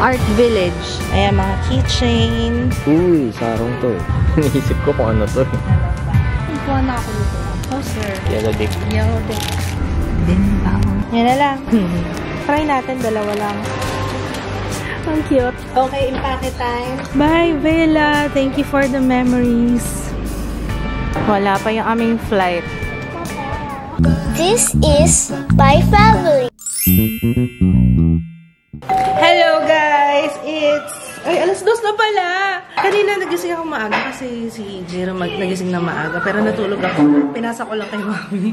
Art Village. Ayan, mga keychain. Uy, sarong to. Naisip ko kung ano to. Kuha na ako nito. Poster. Yellow dick. Yellow dick. Yan na lang. Try natin, dalawa lang. Ang cute. Okay, impake time. Bye, Bella. Thank you for the memories. Wala pa yung aming flight. This is my family. Hello guys! It's... Ay, alas 2 na pala! Kanina nagising ako maaga kasi si Jero nagising na maaga. Pero natulog ako. Pinasa ko lang kay Mami.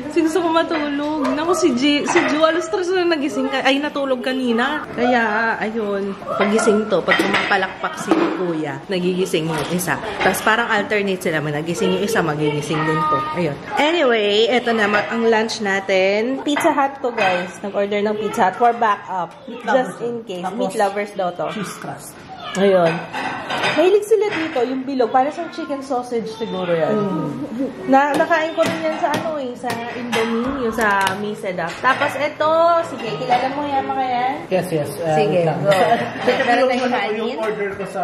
Kasi gusto ko matulog. Naku, si Jo, alas 3 na nagising. Ay, natulog kanina. Kaya, ayun. Pagising to, pag pumapalakpak si Kuya, nagigising yung isa. Tapos parang alternate sila. May nagising yung isa, magigising din to. Ayun. Anyway, eto na ang lunch natin. Pizza Hut to, guys. Nag-order ng Pizza Hut for backup. Just in case. Meat lovers daw to. Cheese crust. Ayun. Mahilig sila dito, yung bilog. Para sa chicken sausage siguro yan. Nakain ko rin yan sa sa Indomie, yung sa Miseda. Tapos ito, sige, kilala mo yan mga yan? Yes. Sige, go. Meron tayong kanin. Yung order ko sa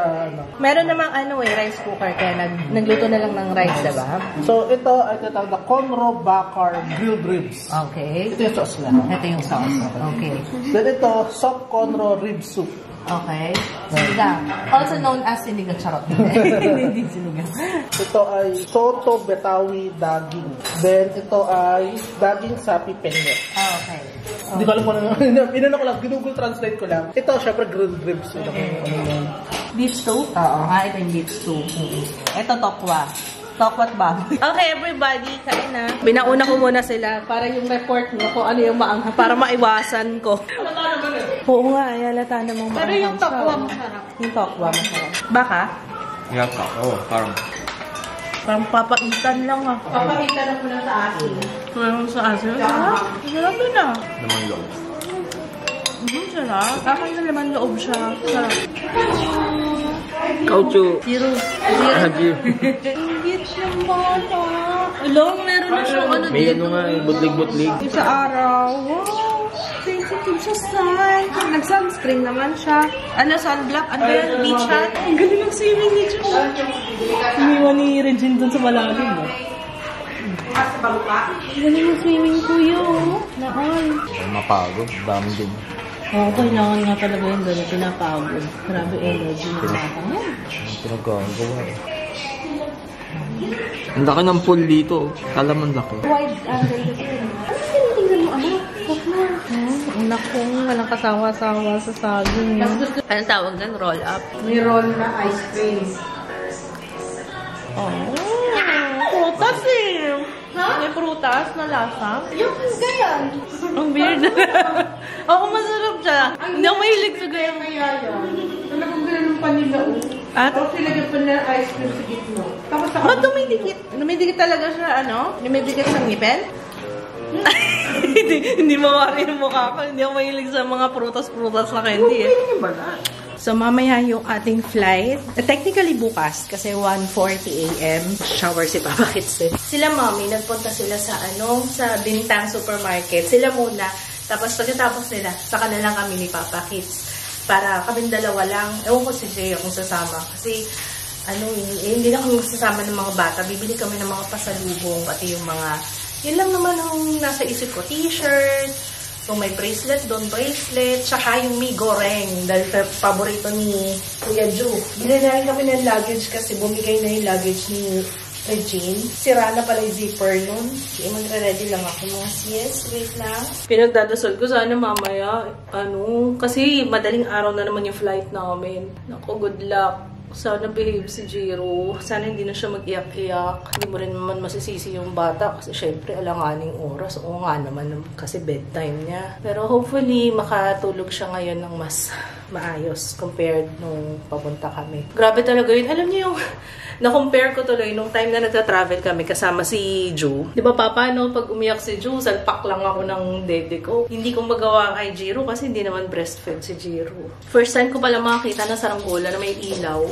Meron namang rice cooker, kaya nagluto na lang ng rice, diba? So, ito ay tatawag na Conro Bakar Grilled Ribs. Okay. Ito yung sauce na. Ito yung sauce. Okay. Then ito, Soft Conro Rib Soup. Okay. Sinigang. Also known as sinigang. Charot. Hindi sinigang. Ito ay Soto Betawi Daging. Then ito ay Daging Sapi Penne. Okay. Hindi ko alam kung ano. Inano ko lang, Google Translate ko lang. Ito, syempre grilled ribs. Beef stew? Oo. Ito yung beef stew. Ito tokwa. Tokwat baboy. Okay, everybody, kain na. Binauna ko muna sila para yung report mo kung ano yung maanghang, para maiwasan ko. Oo nga, halata namang maanghang. Pero yung tokwa masarap. Yung tokwa masarap. Baka? Yaka. Oo, parang. Parang papaitan lang ah. Papaitan lang muna sa asin. Parang sa asin? Sarap din ah. Naman loob. Sarap. Akin na naman loob siya. Sarap. Kauchu. Zero. Ingit siyang bata. Along, meron na siyang May ano nga, butlig-butlig. Sa araw. Wow. Sensitive siya slime. Nag-sunscreen naman siya. Sunblock? Ano ba yan? Beach hat? Ang galing ng swimming niya siya. Iniwan ni Regine dun sa malalim. Galing ng swimming kuya. Naon. Mapagod. Dami din. Oo, kailangan nga talaga yun doon. Pinapagod. Grabe energy ng bata. Ang pinagagawa eh. Ang laki ng pool dito. Kala man laki. Wide angle kasi. Ano tinitingnan mo, anak? Anak kong walang kasawa-sawa sa saging. Anong tawag doon? Roll up? May roll na ice cream. Oh, prutas eh. May prutas na lasa. Yung ganyan. Ang weird. Ako masarap siya. Hindi ako mahilig sa ganyan. Kaya yan. Talagang ganyan ng panila. At? Tapos nilagyan pa na ice cream sa gitna. Tapos ba't dumidikit? Dumidikit talaga siya, Dumidikit sa ngipin? Hindi mawari yung mukha ko. Hindi ako mahilig sa mga prutas-prutas na candy eh. So, mamaya yung ating flight. Technically, bukas. Kasi 1:40 AM. Shower si Papa Kids eh. Sila, Mommy, nagpunta sila sa sa Bintang Supermarket. Sila muna. Tapos, pagkatapos nila, saka na lang kami ni Papa Kids. Para kaming dalawa lang. Ewan ko si Jay kung sasama. Kasi, hindi na kami sasama ng mga bata. Bibili kami ng mga pasalubong. Pati yung mga, yun lang naman ang nasa isip ko. T-shirt. Kung may bracelet doon, bracelet. Tsaka yung mi goreng. Dahil paborito ni Kuya Ju. Bili na rin kami ng luggage kasi bumigay na yung luggage ni Regine. Sira na pala yung zipper nun. Magre-ready lang ako. Yes, wait lang. Pinagdadasal ko sana mamaya. Kasi madaling araw na naman yung flight namin. Naku, good luck. Sana behave si Jiro. Sana hindi na siya mag-iyak-iyak. Hindi mo rin naman masisisi yung bata kasi syempre alanganing oras. Oo nga naman kasi bedtime niya. Pero hopefully makatulog siya ngayon ng mas maayos compared nung papunta kami. Grabe talaga yun. Alam niyo yung na-compare ko tuloy nung time na nagta-travel kami kasama si Ju. Di ba papa, pag umiyak si Ju, salpak lang ako ng dede ko. Hindi ko magawa kay Jiro kasi hindi naman breastfed si Jiro. First time ko pala makakita ng saranggola na may ilaw.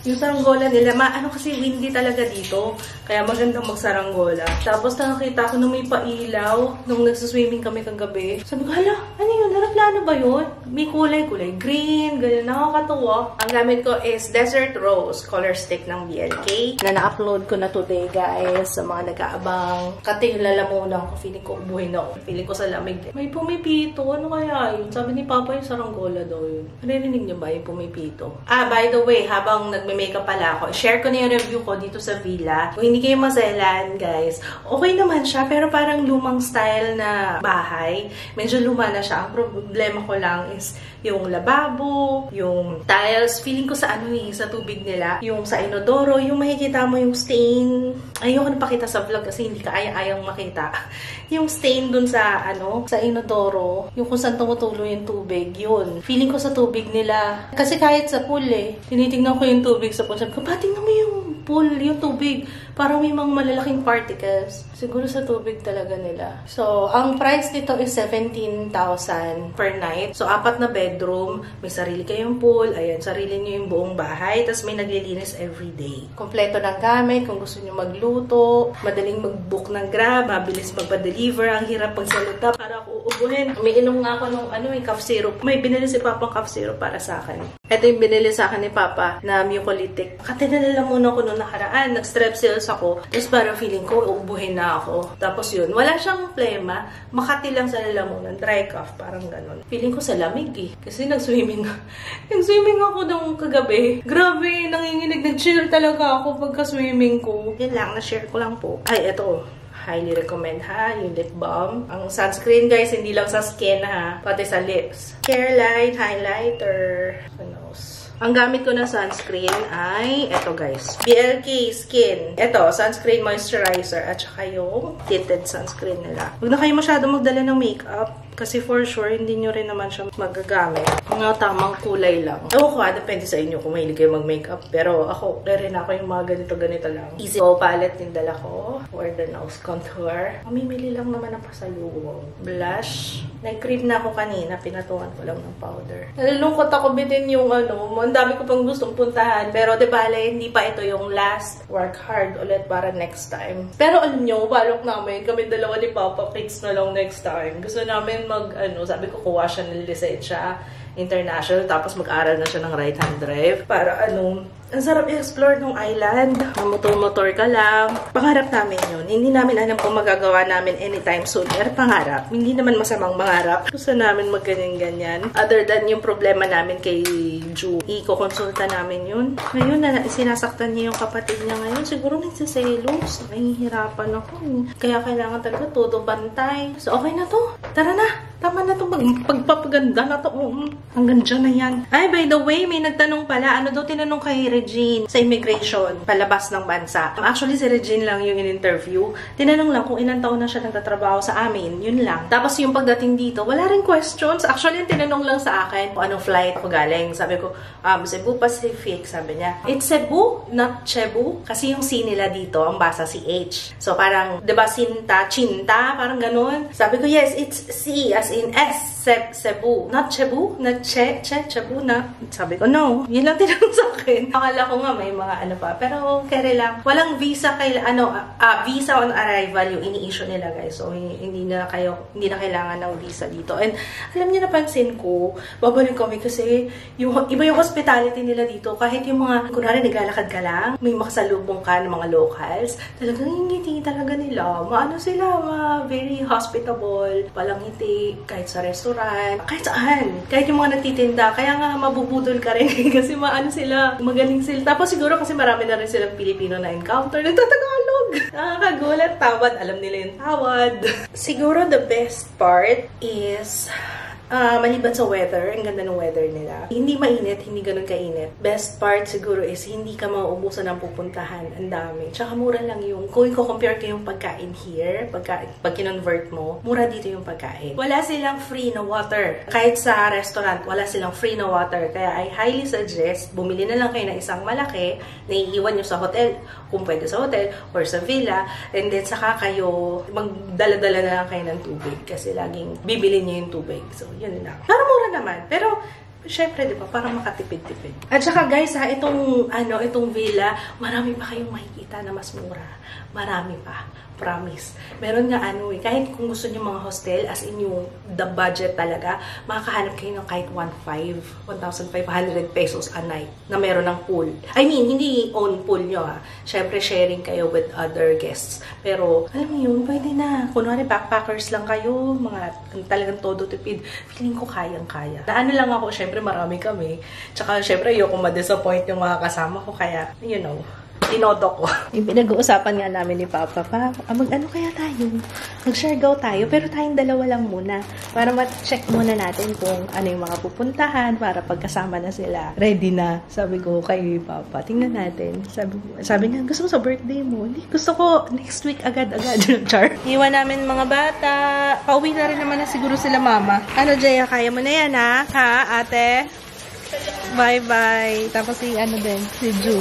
Yung saranggola nila, kasi windy talaga dito. Kaya magandang magsaranggola. Tapos nakakita ko na may pailaw nung nagsaswimming kami kagabi. Sabi ko, hala, ano yun? Aeroplano ba yun? May kulay-kulay. Green, ganyan. Nakakatuwa. Ang gamit ko is Desert Rose color stick ng BLK na na-upload ko na today, guys, sa mga nag-aabang. Kati yung lalamunan ko. Feeling ko ubuhin ako. Feeling ko sa lamig. May pumipito. Ano kaya yun? Sabi ni Papa yung saranggola daw yun. Narinig niyo ba yung pumipito? By the way, habang nagme-makeup pala ako, share ko na yung review ko dito sa villa. Kung hindi kayo maselan, guys, okay naman siya, pero parang lumang style na bahay. Medyo luma na siya. Ang problema ko lang is yung lababo, yung tiles, feeling ko sa sa tubig nila, yung sa inodoro, yung makikita mo yung stain. Ayoko na pakita sa vlog kasi hindi ka ayang makita. Yung stain dun sa, sa inodoro, yung kung saan tumutulo yung tubig, yun. Feeling ko sa tubig nila. Kasi kahit sa pool tinitignan ko yung tubig sa pool. Sabi ko, tingnan mo yung pool, yung tubig. Parang may mga malalaking particles. Siguro sa tubig talaga nila. So, ang price nito is 17,000 per night. So, 4 na bedroom. May sarili kayong pool. Ayan, sarili nyo yung buong bahay. Tapos may naglilinis everyday. Kompleto ng gamit. Kung gusto nyo magluto, madaling mag-book ng Grab, mabilis magpa-deliver. Ang hirap pagsalita para ako uubuhin. May inom nga ako ng cough syrup. May binili si Papa ng cough syrup para sa akin. Ito yung binili sa akin ni Papa na mucolytic. Katinala muna ko nung nakaraan. Nag-strepsils ako. Tapos parang feeling ko, uubuhin na ako. Tapos yun, wala siyang plema. Makati lang sa lalamunan. Dry cough, parang ganun. Feeling ko sa lamig Kasi nag-swimming. Nag-swimming ako nung kagabi. Grabe, nanginginig. Nag-chill talaga ako pagka-swimming ko. Yan lang, na-share ko lang po. Ay, eto. Highly recommend yung lip balm. Ang sunscreen, guys, hindi lang sa skin pati sa lips. Carelight highlighter. Ano else? Ang gamit ko na sunscreen ay eto, guys. BLK Skin. Eto, sunscreen moisturizer at saka yung tinted sunscreen nila. Huwag na kayo masyado magdala ng makeup kasi for sure, hindi nyo rin naman siya magagamit. Mga tamang kulay lang. Ewan ko depende sa inyo kung mahilig kayo mag-makeup. Pero ako, rin ako yung mga ganito-ganito lang. Easy palette yung dala ko for the nose contour. Mamimili lang naman ang pasalubong. Blush. Nag-cream na ako kanina. Pinatuan ko lang ng powder. Nalulungkot ako bitin yung ang dami ko pang gustong puntahan. Pero debale, hindi pa ito yung last. Work hard ulit para next time. Pero alam nyo, balok namin. Kami dalawa ni Papa, kids na lang next time. Gusto namin sabi ko, kuha siya ng lisensya international, tapos mag-aral na siya ng right-hand drive. Para ang sarap i-explore ng island. Motor-motor ka lang. Pangarap namin yun. Hindi namin alam kung magagawa namin anytime soon. Pero pangarap. Hindi naman masamang mangarap. Gusto namin magganyan-ganyan. Other than yung problema namin kay Ju. Iko-konsulta namin yun. Ngayon na sinasaktan niya yung kapatid niya ngayon. Siguro nagsiselos. Nahihirapan ako. Kaya kailangan talaga todo bantay. So okay na to. Tara na. Tama na to. Pagpapaganda na to. Hanggang dyan na yan. Ay, by the way, may nagtanong pala. Ano daw tinanong kay Regine sa immigration, palabas ng bansa. Actually, si Regine lang yung in-interview. Tinanong lang kung ilang taon na siya nagtatrabaho sa amin. Yun lang. Tapos yung pagdating dito, wala rin questions. Actually, tinanong lang sa akin kung anong flight ako galing. Sabi ko, Cebu Pacific. Sabi niya, it's Cebu, not Cebu. Kasi yung C nila dito, ang basa si H. So, parang, diba, Cinta, parang ganun. Sabi ko, yes, it's C, as in S. Cebu. Not Cebu, not Cebu na. Sabi ko, no. Yun lang tinanong sa akin. Akala ko nga may mga pa. Pero, kere lang. Walang visa visa on arrival yung ini-issue nila, guys. So, hindi na kailangan ng visa dito. And, alam niyo, napansin ko, babalik kami kasi iba yung hospitality nila dito. Kahit yung mga, kunwari, naglalakad ka lang, may makasalubong ka ng mga locals, talagang ngiti talaga nila. Maano sila, very hospitable, palang ngiti, kahit sa restaurant, kahit saan. Kahit yung mga nagtitinda. Kaya nga, mabubudol ka rin. Kasi sila, magaling sila. Tapos siguro kasi marami na rin silang Pilipino na encounter. Nagtatagalog. Nakakagulat. Tawad. Alam nila yung tawad. Siguro the best part is maliban sa weather, ang ganda ng weather nila. Hindi mainit, hindi ganun kainit. Best part siguro is hindi ka mauubusan ng pupuntahan. Ang dami. Tsaka mura lang yung, kung i-compare ko yung pagkain here, pag kinonvert mo, mura dito yung pagkain. Wala silang free na water. Kahit sa restaurant, wala silang free na water. Kaya I highly suggest, bumili na lang kayo ng isang malaki, na iiwan nyo sa hotel, kung pwede sa hotel, or sa villa, and then saka kayo, magdala-dala na lang kayo ng tubig. Kasi laging bibili nyo yung tubig. So, yun lang. Pero mura naman. Pero, Siyempre, di ba, para makatipid-tipid. At saka guys, ha, itong villa, marami pa kayong makikita na mas mura. Marami pa. Promise. Meron nga kahit kung gusto niyo mga hostel, as in yung the budget talaga, makakahanap kayo ng kahit 1,500 pesos a night na meron ng pool. I mean, hindi own pool nyo ha. Siyempre, sharing kayo with other guests. Pero, alam mo yun, pwede na. Kunwari, backpackers lang kayo, mga talagang todo tipid. Feeling ko kayang-kaya. Na lang ako, siyempre, marami kami. Tsaka, siyempre, ayoko ma-disappoint yung mga kasama ko. Kaya, you know, tinodo ko. Yung pinag-uusapan nga namin ni Papa, mag-ano kaya tayo? Mag-Siargao tayo, pero tayong dalawa lang muna. Para ma-check muna natin kung ano yung mga pupuntahan, para pagkasama na sila. Ready na. Sabi ko kay Papa, tingnan natin. Sabi niya, gusto mo sa birthday mo? Hindi, gusto ko next week agad-agad. Char. Iwan namin mga bata. Pauwi na rin naman na siguro sila mama. Ano, Jaya, kaya mo na yan, ha? Ha, ate? Bye-bye. Tapos si Ju.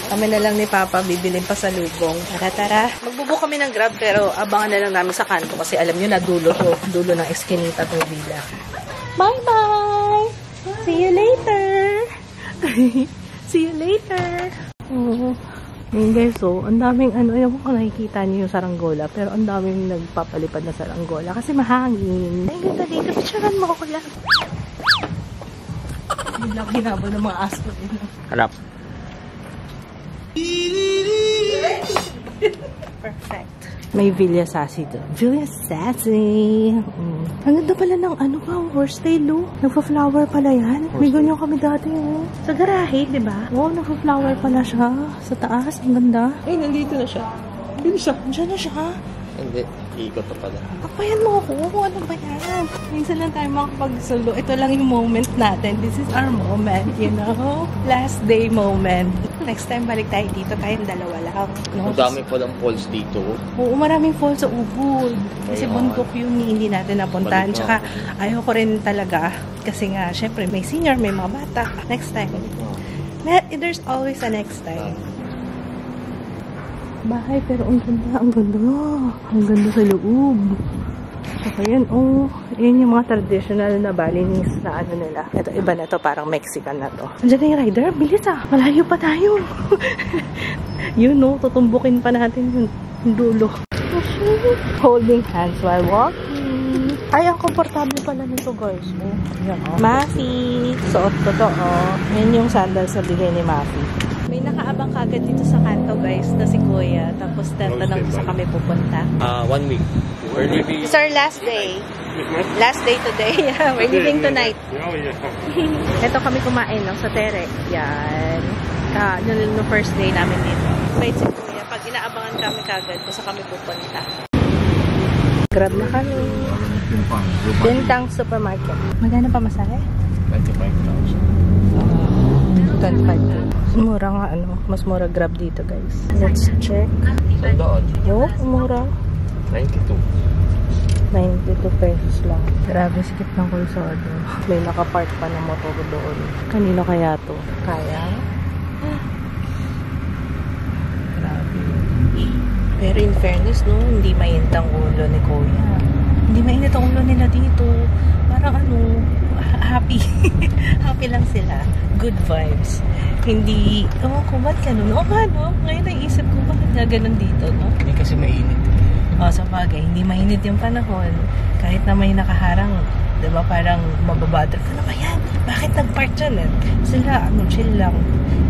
Kami na lang ni Papa, bibilin pa sa lubong. Tara. Magbubook kami ng Grab, pero abangan na lang namin sa kanto kasi alam nyo na dulo ng Eskinita tong villa. Bye-bye! See you later! See you later! Ngayon guys, ang daming ayaw ko nakikita niyo yung saranggola, pero ang daming nagpapalipad na saranggola kasi mahangin. Ay, ganda dito. Picturean mo ako lang. Hindi lang hinabo ng mga aso. Harap. Perfect. May Villa Sassy doon. Villa Sassy. Ang ganda pala ng horse tail, Nagpa-flower pala yan. May ganyan kami dati, Sa garahe, di ba? Nagpa-flower pala siya. Sa taas, ang ganda. Ay, nandito na siya. Diyan na siya. Hindi. Ikot na pala. Takpayan mo ako. Ano ba yan? Minsan lang tayo makapag-solo. Ito lang yung moment natin. This is our moment, you know? Last day moment. Next time, balik tayo dito. Tayong dalawa lang. Ang dami palang falls dito. Oo, maraming falls sa Ubud. Kasi bundok yun, hindi natin napuntahan. Tsaka, ayaw ko rin talaga. Kasi nga, syempre, may senior, may mga bata. Next time. There's always a next time. Bahay, pero ang ganda. Ang ganda sa loob. Saka yan, yan yung mga traditional na Balinese na nila. Ito, iba na to, parang Mexican na to. Andiyan na yung rider, bilis malayo pa tayo. Yun, tutumbukin pa natin yung dulo. Holding hands while walking. Ay, ang komportable pala nito, guys. Yan, Mafi. Suot ko to, Yan yung sandals na bigay ni Mafi. May nakaabang kagad dito sa kanto, guys, na si Kuya. Tapos, tanong ko sa kami pupunta. 1 week. We're leaving. It's our last day. Last day today. We're leaving tonight. Ito kami kumain, sa Tere. Yan. No first day namin dito. Wait, si Kuya. Pag inaabangan kami kagad, kung sa kami pupunta. Grab na kami. Bintang Supermarket. Magkano pa masahe? 25,000. 25. Mura nga, mas mura Grab dito, guys. Let's check. Sandaan. Mura. 92. 92 pesos lang. Grabe, sikip ng kulsado. May nakapark pa ng motor doon. Kanino kaya to? Kaya? Grabe. Pero in fairness, hindi mainit ang ulo ni Kuya. Hindi mainit ang ulo nila dito. Parang happy. Happy lang sila. Good vibes. Hindi, kung ba't ganun? Ngayon naisip ko, bakit nga ganun dito, Hindi kasi mainit. Sa bagay, hindi mainit yung panahon. Kahit na may nakaharang, diba, parang mababatrip. Ano ba yan? Bakit nag-park dyan? Sila, chill lang.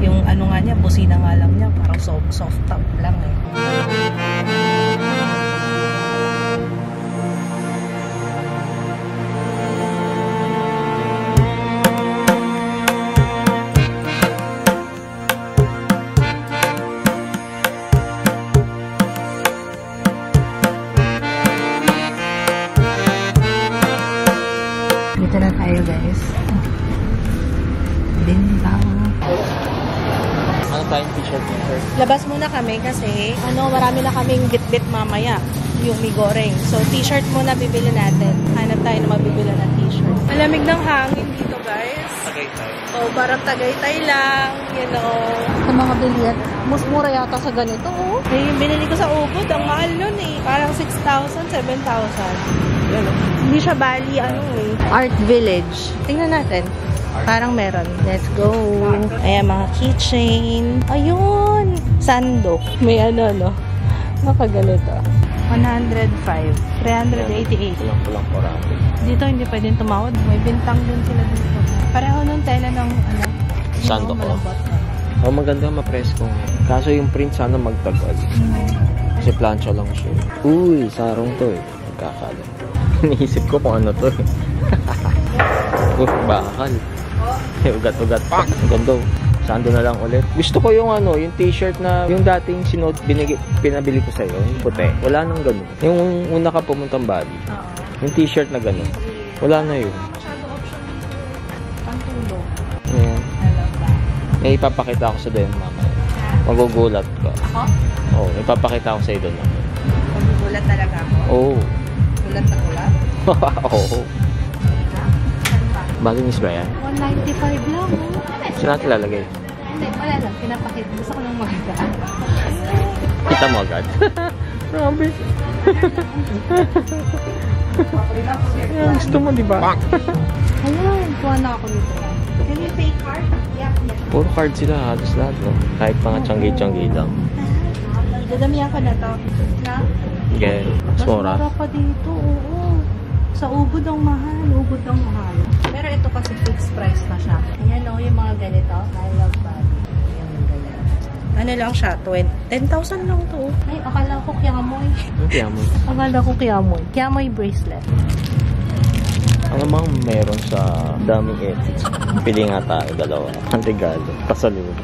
Yung nga niya, busina nga lang niya, parang soft top lang Dito na tayo, guys. Bintang. Ano tayong t-shirt niya? Labas muna kami kasi marami na kaming bit-bit mamaya. Yung migoreng. So, t-shirt muna bibili natin. Hanap tayo na mabibili ng t-shirt. Malamig ng hangin dito, guys. Tagaytay. Parang Tagaytay lang. Sa mga bilihan. Mas mura yata sa ganito, yung binili ko sa Ubud, ang mahal nun Parang 6,000, 7,000. Hindi siya Bali, Art Village. Tingnan natin. Parang meron. Let's go. Ayan, mga keychain. Ayun! Sando. May ano, no? Nakagalito. 105. 388. Kulang porado. Dito hindi pwedeng tumawad. May bintang din sila dito. Pareho nung tela ng ano. Sando ko. malambot. Oh, maganda mapresko. Kaso yung print sana magtagal. Kasi plancha lang siya. Uy, sarong to eh. Magkakala. Naisip ko kung ano to eh. Bakal. Ugat-ugat pa. Ganda. Sando na lang ulit. Gusto ko yung ano, yung t-shirt na yung dating pinabili ko sa'yo. Yung puti. Wala nang ganun. Yung una ka pumuntang Bali. Yung t-shirt na ganun. Wala na yun. Pantulog. Ayan. May ipapakita ko sa doon mamaya. Magugulat ka. Ako? Oo, ipapakita ko sa iyo doon. Magugulat talaga ako. Oo. Gulat na gulat. Oo. Bagay ni Brian. 195 lang. Saan natin lalagay? Hindi, wala lang. Pinapakita. Gusto ko lang magdaan. Kita mo agad. Grabe. Gusto mo, di ba? Ayun, kuha na ako nito. Can you pay card? Yeah. Puro card sila, halos lahat. No? Kahit mga tiyanggi-tiyanggi lang. Dadamihan ka na to. Na? Okay. Mas Sora. mura pa dito, oo. Sa ubod ang mahal. Ubod ang mahal. Pero ito kasi fixed price na siya. Ayan o, yung mga ganito. I love Bali. Yung ganyan. Ano lang siya? 10,000 lang to. Ay, akala ko kiamoy. Ano kaya mo? Akala ko kiamoy. Kiamoy bracelet. Ano bang meron sa daming edits? Pili nga tayo, dalawa. Ang regalo. Kasalubong.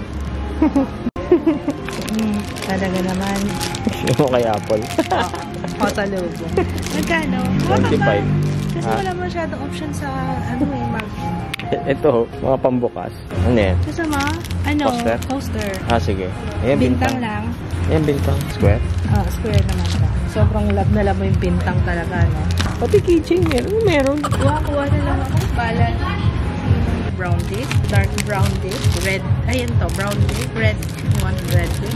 Talaga naman. Yung kay Apple. Kasalubong. Magkano? 25. Kasi wala masyadong option sa ano eh, mag. Ito, mga pambukas. Ano yan? Kasama? Ano? Poster? Poster. Ah, sige. Ayan, Bintang lang. Ayan, bintang. Square. Square naman siya. Sobrang love na love mo yung bintang talaga, no? Pati keychain meron. Ano meron? Kuha na lang ako. Balan. Brown dip. Dark brown dip. Red. Ayan to. Brown dip. Red. One red dip.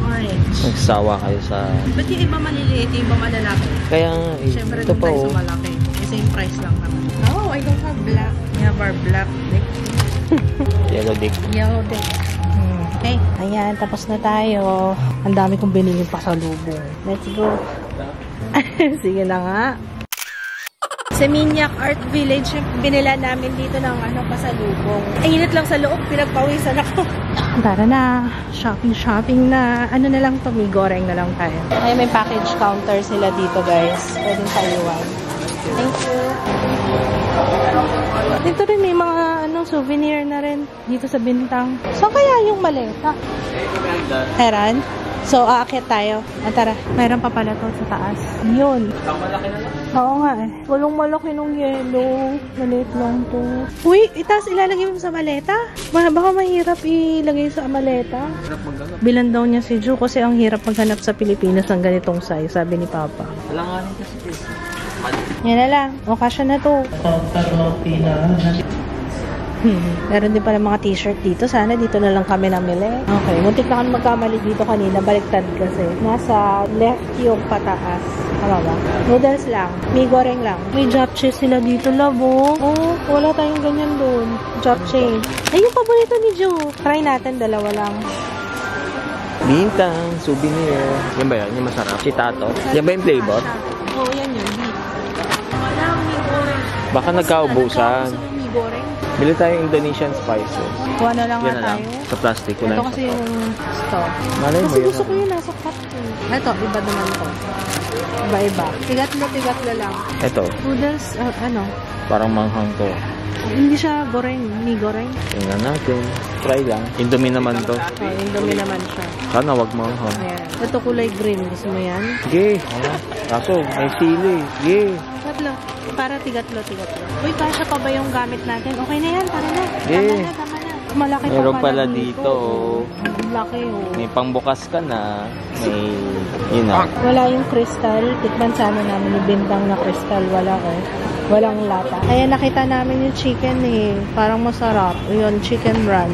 Orange. Nagsawa kayo sa... Ba't yung iba maliliit, yung iba malalaki? Kaya nga, Siyempre, ito doon pa tayo oh. sa malaki. Same price lang naman. Oh, I don't have black. We have our black dick. Yellow dick. Yellow dick. Okay. Ayan, tapos na tayo. Ang dami kong binili pasalubong. Let's go. Sige na nga. Sa Minyak Art Village, binila namin dito ng pasalubong. Init lang sa loob, pinagpawisan ako. Tara na. Shopping na. Ano na lang to, may goreng na lang tayo. Ay, may package counter sila dito, guys. Pwedeng Taiwan. Thank you. Dito rin may mga souvenir na rin dito sa Bintang. So, kaya yung maleta? Heran? So, aakyat tayo. Tara. Mayroon pa pala to sa taas. Yun. Malaki na lang. Oo nga eh. Walang malaki nung yellow. Maliit lang to. Uy, itas ilalagay mo sa maleta? Baka mahirap ilagay sa maleta. Hirap maghanap. Bilan daw niya si Ju kasi ang hirap maghanap sa Pilipinas ng ganitong size, sabi ni Papa. Alanganin kasi kasi. Yan na lang. O, kasya na to. Meron din pala mga t-shirt dito. Sana dito na lang kami namili. Okay. Muntik na kami magkamali dito kanina. Baliktad kasi. Nasa left yung pataas. Tama ba? Noodles lang. May goreng lang. May japchae sila dito, labo. Oh, wala tayong ganyan doon. Japchae. Ay, yung paborito ni Jo. Try natin. Dalawa lang. Bintang, souvenir. Yan ba yan? Yung masarap? Chitato? Yan ba yung flavor? Oo, yan yun. Wala, may goreng. Baka nagkaubusan. May goreng. Bili tayo Indonesian spices. Kuha na lang Yan nga na lang. tayo. Sa plastic. Ito kasi yung stock. Malay mo Kasi yun. gusto ko yung nasa cup ko. Ito, iba naman to. Iba-iba. Tigatlo lang. Ito. Noodles, Parang manghang to. hindi siya goreng. May goreng. Tingnan natin. Try lang. Indomie naman to. Oh, Indomie naman siya. Sana wag manghang. Ayan. Ito kulay green. Gusto mo yan? Sige. Kaso, may sili. Sige. Tatlo. Para tigatlo. Uy, kasya pa ba yung gamit natin? Okay na yan. Tara na. Yeah. Tama na. Malaki pa Meron pala dito. Ang laki oh. May pangbukas ka na. May, yun na. Wala yung crystal. Tikman sana namin yung bintang na crystal. Wala eh. Walang lata. Kaya nakita namin yung chicken eh. Parang masarap. Yun, chicken run.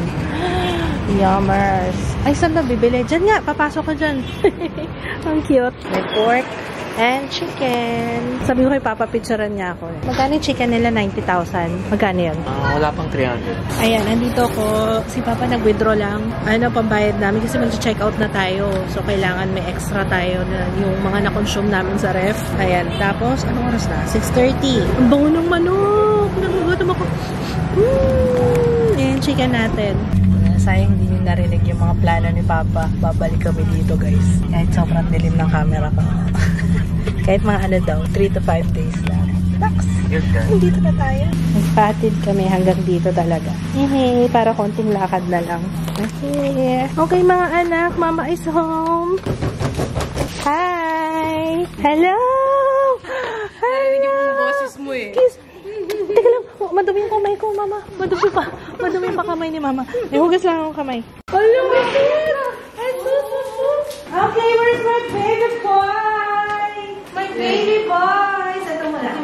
Yummers. Ay, saan na bibili? Diyan nga. Papasok ka dyan. Ang cute. May pork. and chicken. Sabi ko kay Papa, picturean niya ako. Magkano yung chicken nila? 90,000. Magkano yun? Wala pang 300. Ayan, nandito ko. Si Papa nag-withdraw lang. Ano, pambayad namin kasi mag-check out na tayo. So, kailangan may extra tayo na yung mga na-consume namin sa ref. Ayan. Tapos, anong oras na? 6:30. Ang bango ng manok! Nagugutom ako. Ayan, chicken natin. Sayang hindi nyo narinig yung mga plano ni Papa. Babalik kami dito, guys. Kahit sobrang dilim ng camera ko. Kahit mga ano daw, 3 to 5 days lang. Taks! Dito na tayo. Nagpatid kami hanggang dito talaga. Para konting lakad na lang. Okay, mga anak. Mama is home. Hi! Hello! Hello! Yung boses mo eh. Kiss. Teka lang. Madumi yung kamay ko, Mama. Madumi pa. Madumi pa kamay ni Mama. May hugas lang akong kamay. Hello, Masira! Okay, where's my baby boy? My baby boy! Ito mo lang.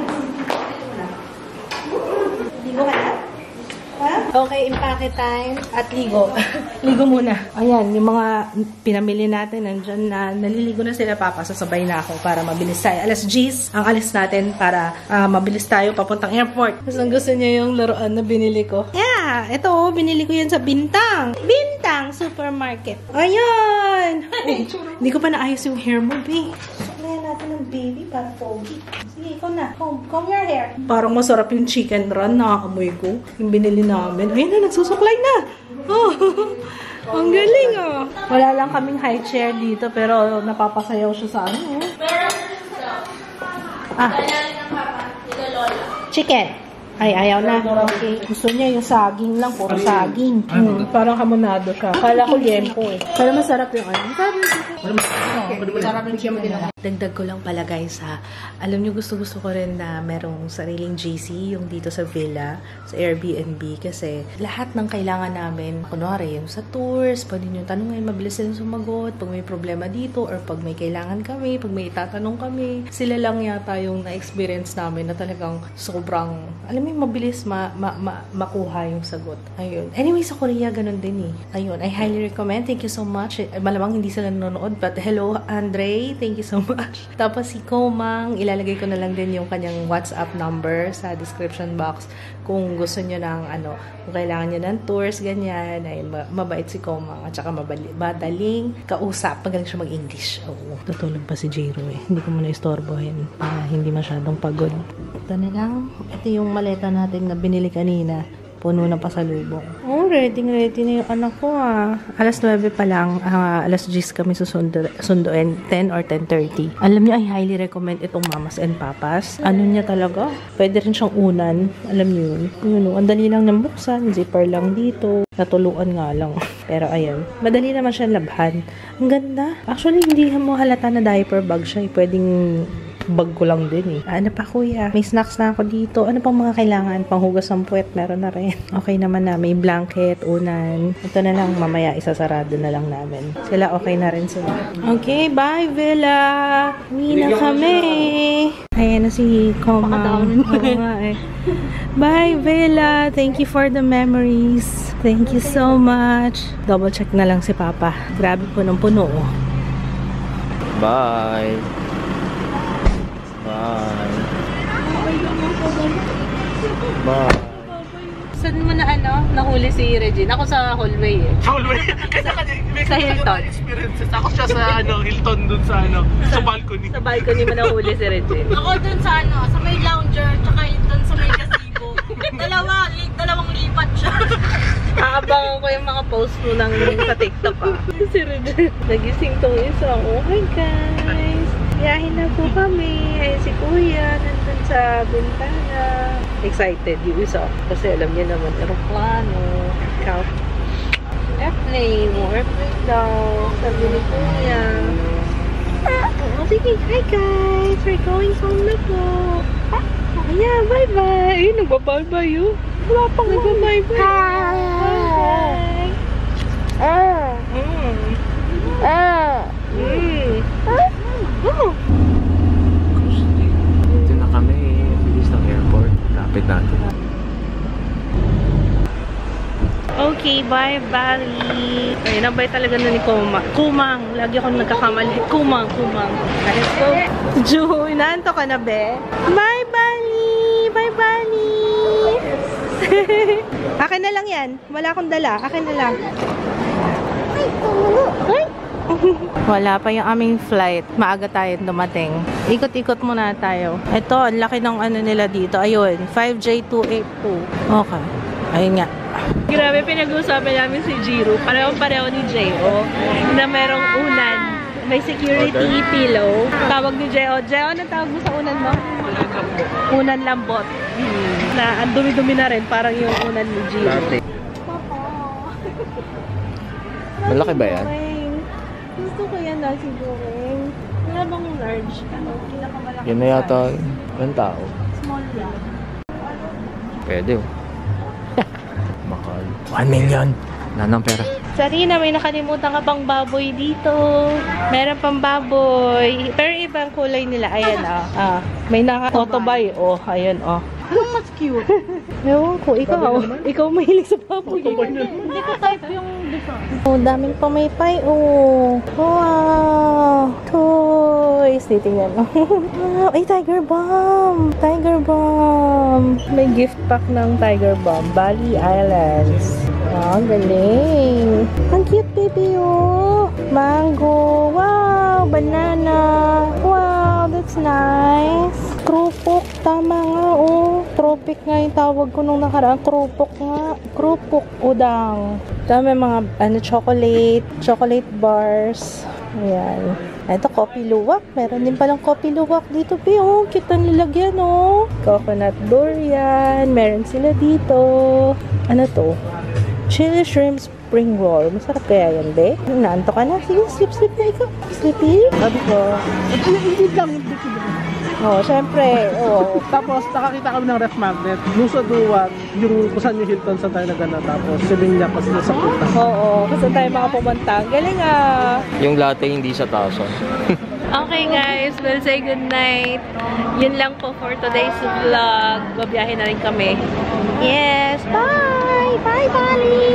Ligo ka na? Ha? Okay, impake time at ligo. Ligo muna. Ayan, yung mga pinamili natin nandyan na naliligo na sila, Papa. Sasabay na ako para mabilis tayo. Alas 10 ang alis natin para mabilis tayo papuntang airport. Kasi ang gusto niya yung laruan na binili ko. Yeah, ito binili ko yan sa Bintang. Bintang Supermarket. Ayan! Hindi ko pa naayos yung hair mo, babe. Suklayan natin ng baby para pogi. Sige, ikaw na. Comb your hair. Parang masarap yung chicken run. Nakakamoy ko. Yung binili namin. Ayun na, nagsusuklay na. Oh, ang galing ah. Wala lang kaming high chair dito pero napapasayaw siya sa ano. Chicken. Ay, ayaw na. Okay. Gusto niya yung saging lang. Puro saging. Parang hamonado siya. Kala ko liempo eh. Pero masarap yung ano. Masarap yung liempo din ako. Dagdag ko lang pala guys ha. Alam niyo gusto-gusto ko rin na merong sariling GC yung dito sa villa, sa Airbnb. Kasi lahat ng kailangan namin, kunwari yung sa tours, pwede nyo tanongin, mabilis silang sumagot. Pag may problema dito or pag may kailangan kami, pag may itatanong kami, sila lang yata yung na-experience namin na talagang sobrang, alam mo mabilis makuha yung sagot. Ayun. Anyway, sa Korea, ganun din eh. Ayun. I highly recommend. Thank you so much. Malamang hindi sila nanonood. But hello, Andre. Thank you so much. Tapos si Komang, ilalagay ko na lang din yung kanyang WhatsApp number sa description box. Kung gusto nyo ng ano, kung kailangan nyo ng tours, ganyan. Ay, mabait si Komang. At saka madaling kausap. Magaling siya mag-English. Oo. Tutulog pa si Jiro eh. Hindi ko muna istorbohin. Hindi masyadong pagod. Ito na lang. Ito yung maleta natin na binili kanina. Puno na pasalubong. Oh, ready na yung anak ko Alas 9 pa lang. Alas 10 kami susunduin. 10 or 10:30. Alam niyo, I highly recommend itong Mamas and Papas. Ano niya talaga? Pwede rin siyang unan. Alam niyo yun. Yun, ang dali lang nang buksan. Zipper lang dito. Natuluan nga lang. Pero ayan. Madali naman siya labhan. Ang ganda. Actually, hindi mo halata na diaper bag siya. Pwedeng bag ko lang din eh. Ano pa kuya? May snacks na ako dito. Ano pang mga kailangan? Panghugas ng puwet, meron na rin. Okay naman na. May blanket, unan. Ito na lang, mamaya isasarado na lang namin. Sila okay na rin sila. Okay, bye Villa! Uwi na kami! Ayan na si Komang. Bye Villa! Thank you for the memories. Thank you so much. Double check na lang si Papa. Grabe po ng puno. Bye! Bye. Bye. Saan mo na nahuli si Regine? Ako sa hallway eh. Sa hallway? Sa Hilton. Experiences. Ako siya sa Hilton dun sa balcony. Sa balcony mo nahuli si Regine. Ako dun sa sa may lounger, tsaka dun sa may gazebo. Dalawang lipat siya. Aabangan ko yung mga post mo sa TikTok Si Regine. Nagising tong isa. Oh my guys. Biyahin na po kami. Ay, si Kuya, nandun sa bintana. Excited yung isa. Kasi alam niya naman, aeroplano. Ikaw. Airplane. Airplane daw. Sabi ni Kuya. Sige. Hi guys. We're going home na po. Yeah, bye-bye. Ayun, nagbabay-bye yun. Wala pang nagbabay-bye. Bye-bye. Dito na kami. Bilis ng airport. Lapit natin. Okay, bye, Bali. Ay, nabay talaga na ni Kumang. Lagi ako nagkakamali. Kumang. Let's go. Ju, inaanto ka na, be? Bye, Bali! Bye, Bali! Akin na lang yan. Wala akong dala. Akin na lang. Ay! Wala pa yung aming flight. Maaga tayo dumating. Ikot-ikot muna tayo. Ito, ang laki ng ano nila dito. Ayun, 5J282. Okay. Ayun nga. Grabe, pinag-uusapan namin si Jiro. Pareho ni J.O. Na merong unan. May security pillow. Tawag ni J.O. J.O, anong tawag mo sa unan mo? Unan lambot. Na ang dumi-dumi na rin. Parang yung unan ni Jiro. Malaki ba yan? Gusto ko yan na siguro. Wala bang large? Ano? Pinakamalaki. Yan na yata yung tao. Small lang. Pwede oh. Mahal. 1 million. Nanang pera. Sarina, may nakalimutan ka pang baboy dito. Meron pang baboy. Pero ibang kulay nila. Ayan ah. May naka-autobuy. Oh, ayun oh. Mas cute. Ewan ko, ikaw mahilig sa baboy. Hindi ko type yung design. Oh, daming pamaypay. Oh. Wow. Toys. Titingnan mo. Wow. Ay, Tiger Bomb. May gift pack ng Tiger Bomb. Bali Islands. Wow, galing. Ang cute, baby, oh. Mango. Wow. Banana. Wow, that's nice. Krupok. Tama nga, oh. Tropic nga yung tawag ko nung nakaraan. Krupok nga. Krupok udang. Dami mga chocolate bars. Ayan. Ito, coffee luwak. Meron din palang coffee luwak dito, oh. Cute ang nilagyan, oh. Coconut durian. Meron sila dito. Ano to? Chili shrimp spring roll. Masarap kaya yan, be? Naanto ka na? Sige, sleep na ikaw. Sleepy? Sabi ko, hindi lang. Oh, syempre. Oh. Tapos, nakakita kami ng ref magnet. Yung sa Duwag, yung kung saan yung Hilton sa tayo nagana. Tapos, Sevilla pa sila sa puta. Oo, kasi tayo mga pumunta. Galing ah. Yung latte hindi sa taso. Okay guys, we'll say good night. Yun lang po for today's vlog. Babiyahin na rin kami. Yes, bye! Bye, Bali!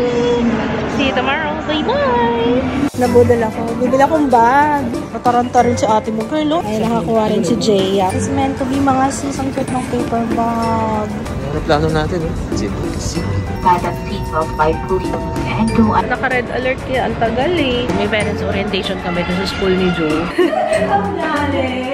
See you tomorrow. Bye-bye! Nabudol ako. Bibili akong bag. Nataranta rin si ate mo, girl. Ay, nakakuha rin si Jaya. It's meant to be mga sisang cute ng paper bag. Ano plano natin, eh? Madam people by Pulio and go on. Naka-red alert kaya ang tagal eh. May parents orientation kami sa school ni Joe. Ang galing!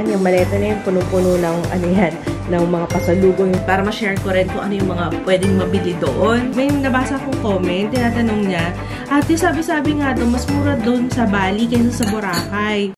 Yung maleta na yun, puno-puno ng ano yan, ng mga pasalubong para ma-share ko rin kung ano yung mga pwedeng mabili doon. May nabasa kong comment, tinatanong niya, ate, sabi-sabi nga doon, mas mura doon sa Bali kaysa sa Boracay.